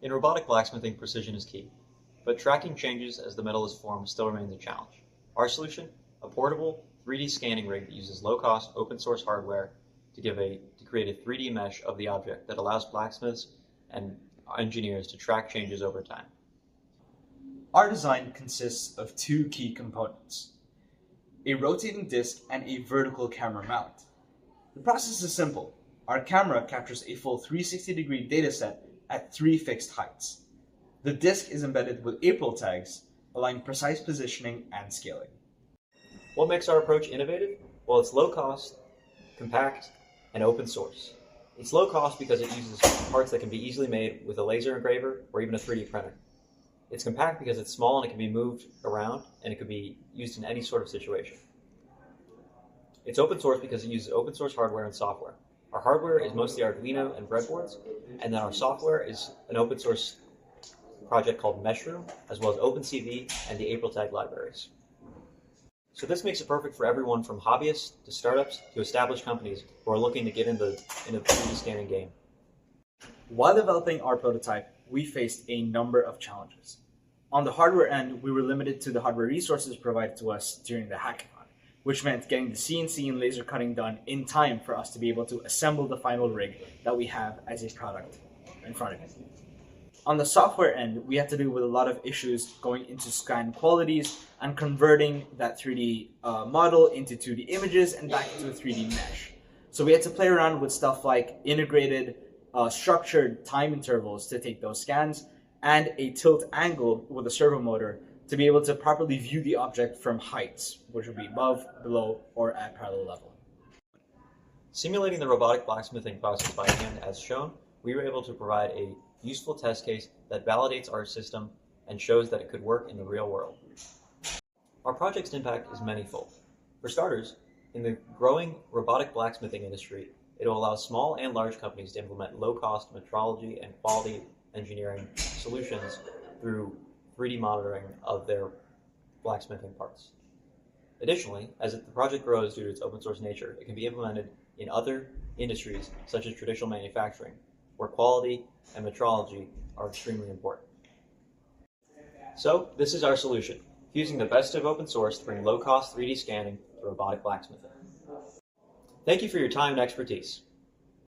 In robotic blacksmithing, precision is key, but tracking changes as the metal is formed still remains a challenge. Our solution? A portable 3D scanning rig that uses low-cost, open-source hardware to create a 3D mesh of the object that allows blacksmiths and engineers to track changes over time. Our design consists of two key components: a rotating disc and a vertical camera mount. The process is simple. Our camera captures a full 360-degree dataset at 3 fixed heights. The disc is embedded with April tags, allowing precise positioning and scaling. What makes our approach innovative? Well, it's low cost, compact, and open source. It's low cost because it uses parts that can be easily made with a laser engraver or even a 3D printer. It's compact because it's small and it can be moved around and it can be used in any sort of situation. It's open source because it uses open source hardware and software. Our hardware is mostly Arduino and breadboards, and then our software is an open source project called Meshroom, as well as OpenCV and the April tag libraries. So this makes it perfect for everyone from hobbyists to startups to established companies who are looking to get into the 3D scanning game. While developing our prototype, we faced a number of challenges. On the hardware end, we were limited to the hardware resources provided to us during the hackathon, which meant getting the CNC and laser cutting done in time for us to be able to assemble the final rig that we have as a product in front of you. On the software end, we had to deal with a lot of issues going into scan qualities and converting that 3D model into 2D images and back into a 3D mesh. So we had to play around with stuff like integrated, structured time intervals to take those scans, and a tilt angle with a servo motor to be able to properly view the object from heights, which would be above, below, or at parallel level. Simulating the robotic blacksmithing process by hand as shown, we were able to provide a useful test case that validates our system and shows that it could work in the real world. Our project's impact is manifold. For starters, in the growing robotic blacksmithing industry, it will allow small and large companies to implement low-cost metrology and quality engineering solutions through 3D monitoring of their blacksmithing parts. Additionally, as the project grows due to its open source nature, it can be implemented in other industries such as traditional manufacturing, where quality and metrology are extremely important. So, this is our solution, fusing the best of open source to bring low-cost 3D scanning to robotic blacksmithing. Thank you for your time and expertise.